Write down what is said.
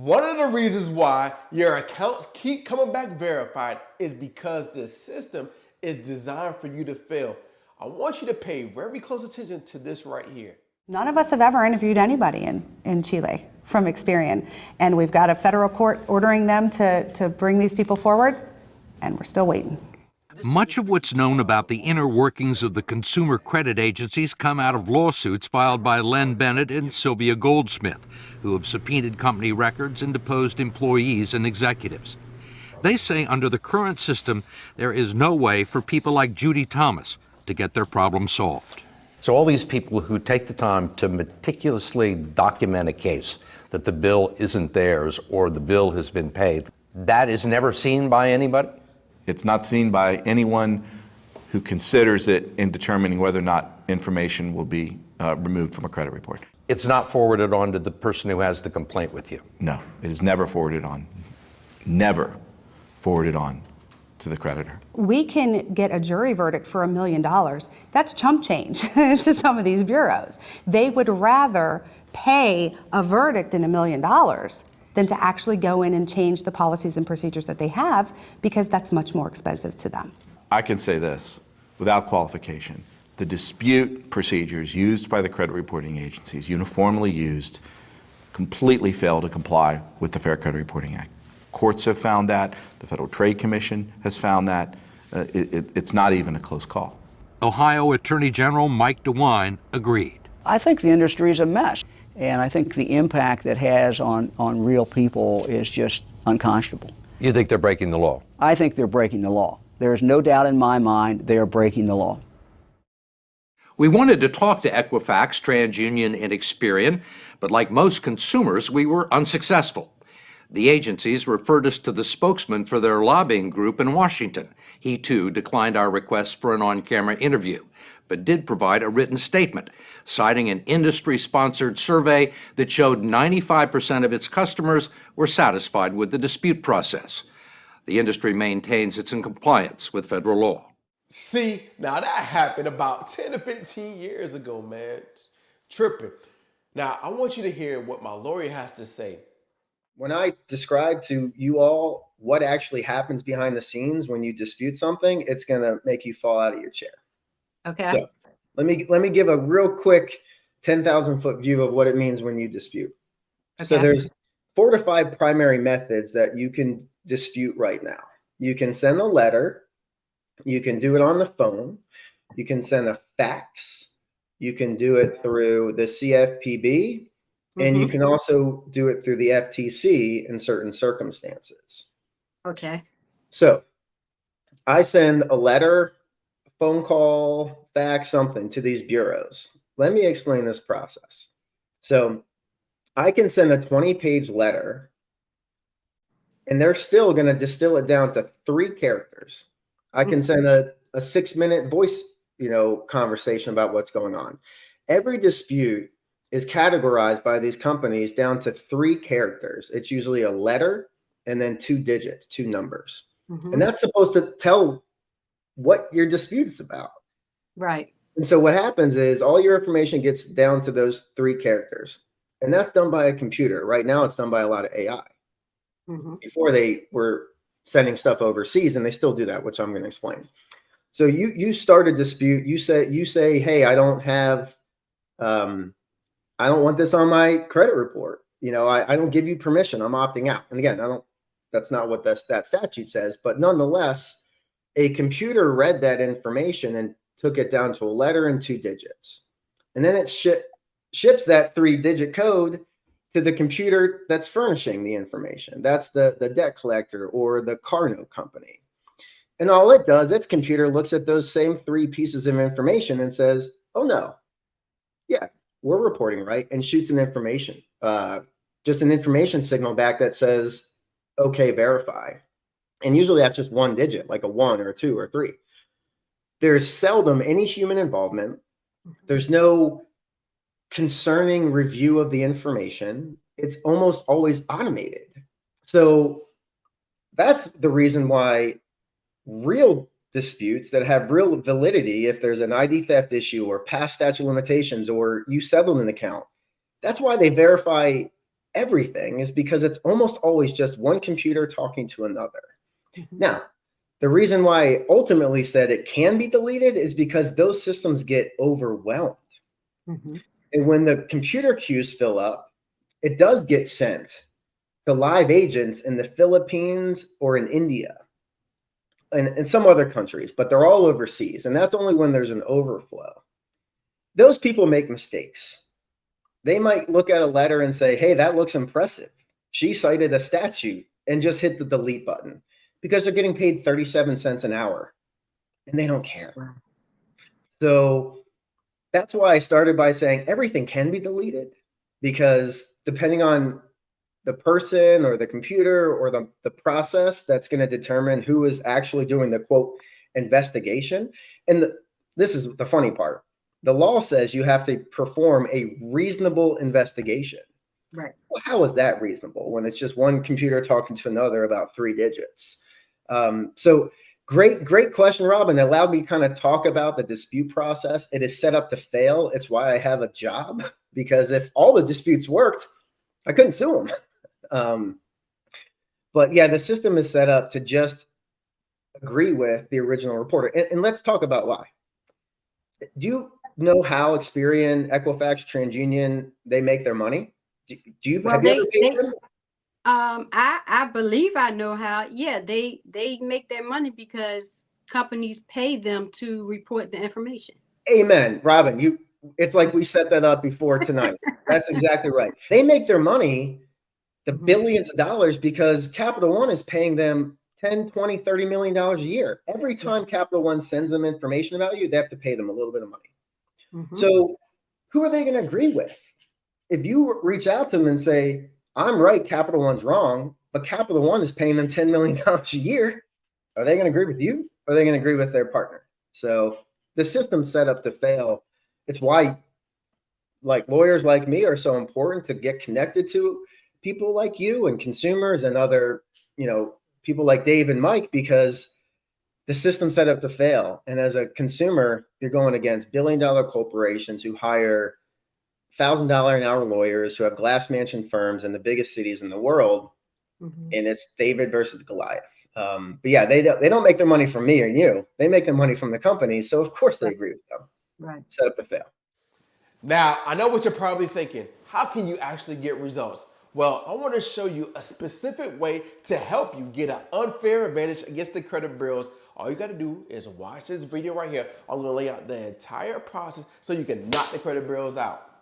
One of the reasons why your accounts keep coming back verified is because the system is designed for you to fail. I want you to pay very close attention to this right here. None of us have ever interviewed anybody in Chile from Experian, and we've got a federal court ordering them to bring these people forward, and we're still waiting. Much of what's known about the inner workings of the consumer credit agencies come out of lawsuits filed by Len Bennett and Sylvia Goldsmith, who have subpoenaed company records and deposed employees and executives. They say under the current system, there is no way for people like Judy Thomas to get their problem solved. So all these people who take the time to meticulously document a case that the bill isn't theirs or the bill has been paid, that is never seen by anybody? It's not seen by anyone who considers it in determining whether or not information will be removed from a credit report. It's not forwarded on to the person who has the complaint with you? No, it is never forwarded on. Never forwarded on to the creditor. We can get a jury verdict for $1 million. That's chump change to some of these bureaus. They would rather pay a verdict in $1 million than to actually go in and change the policies and procedures that they have, because that's much more expensive to them. I can say this without qualification. The dispute procedures used by the credit reporting agencies, uniformly used, completely fail to comply with the Fair Credit Reporting Act. Courts have found that. The Federal Trade Commission has found that. It's not even a close call. Ohio Attorney General Mike DeWine agreed. I think the industry is a mess, and I think the impact it has on real people is just unconscionable. You think they're breaking the law? I think they're breaking the law. There is no doubt in my mind they are breaking the law. We wanted to talk to Equifax, TransUnion, and Experian, but like most consumers, we were unsuccessful. The agencies referred us to the spokesman for their lobbying group in Washington. He, too, declined our request for an on-camera interview, but did provide a written statement, citing an industry-sponsored survey that showed 95% of its customers were satisfied with the dispute process. The industry maintains it's in compliance with federal law. See, now that happened about 10 to 15 years ago, man. Tripping. Now, I want you to hear what my lawyer has to say. When I describe to you all what actually happens behind the scenes when you dispute something, it's going to make you fall out of your chair. Okay. So let me give a real quick 10,000 foot view of what it means when you dispute. Okay. So there's 4 to 5 primary methods that you can dispute right now. You can send a letter. You can do it on the phone. You can send a fax. You can do it through the CFPB. And you can also do it through the FTC in certain circumstances. Okay. So I send a letter, a phone call, fax, something to these bureaus. Let me explain this process. So I can send a 20-page letter, and they're still going to distill it down to 3 characters. I can send a 6-minute voice, conversation about what's going on. Every dispute is categorized by these companies down to 3 characters. It's usually a letter and then 2 digits, 2 numbers. And that's supposed to tell what your dispute is about. Right. And so what happens is all your information gets down to those 3 characters. And that's done by a computer. Right now, it's done by a lot of AI. Before they were sending stuff overseas, and they still do that, which I'm going to explain. So you start a dispute. You say, hey, I don't want this on my credit report. I don't give you permission. I'm opting out. And again, that's not what that statute says, but nonetheless, a computer read that information and took it down to a letter and 2 digits. And then it ships that 3-digit code to the computer that's furnishing the information. That's the debt collector or the car note company. And all it does, its computer looks at those same 3 pieces of information and says, oh no, yeah, we're reporting right, and shoots an information, just an information signal back that says, okay, verify. And usually that's just 1 digit, like a 1 or a 2 or 3. There's seldom any human involvement. There's no concerning review of the information. It's almost always automated. So that's the reason why real disputes that have real validity, if there's an ID theft issue or past statute of limitations or you settled an account, that's why they verify everything is because it's almost always just one computer talking to another. Now, the reason why I ultimately said it can be deleted is because those systems get overwhelmed. And when the computer queues fill up, it does get sent to live agents in the Philippines or in India and some other countries, but they're all overseas. And that's only when there's an overflow. Those people make mistakes. They might look at a letter and say, hey, that looks impressive. She cited a statute and just hit the delete button because they're getting paid 37 cents an hour and they don't care. Wow. So that's why I started by saying everything can be deleted, because depending on the person or the computer or the process, that's going to determine who is actually doing the quote investigation. And this is the funny part. The law says you have to perform a reasonable investigation. Right. Well, how is that reasonable when it's just one computer talking to another about 3 digits? So great question, Robin. It allowed me to kind of talk about the dispute process. It is set up to fail. It's why I have a job, because if all the disputes worked, I couldn't sue them. But yeah, the system is set up to just agree with the original reporter. And let's talk about why. Do you know how Experian, Equifax, TransUnion, they make their money? Do you, Well, have you ever paid them? I believe I know how. Yeah, they make their money because companies pay them to report the information. Amen, Robin. It's like we set that up before tonight. That's exactly right. They make their money, the billions of dollars, because Capital One is paying them 10, 20, $30 million a year. Every time Capital One sends them information about you, they have to pay them a little bit of money. So who are they going to agree with? If you reach out to them and say, I'm right, Capital One's wrong, but Capital One is paying them $10 million a year, are they going to agree with you? Or are they going to agree with their partner? So the system's set up to fail. It's why like lawyers like me are so important, to get connected to people like you and consumers and other, people like Dave and Mike, because the system's set up to fail. And as a consumer, you're going against billion-dollar corporations who hire $1,000 an hour lawyers who have glass mansion firms in the biggest cities in the world. And it's David versus Goliath. But yeah, they don't make their money from me or you. They make their money from the companies. So of course they agree with them. Right. Set up to fail. Now, I know what you're probably thinking. How can you actually get results? Well, I want to show you a specific way to help you get an unfair advantage against the credit bureaus. All you got to do is watch this video right here. I'm going to lay out the entire process so you can knock the credit bureaus out.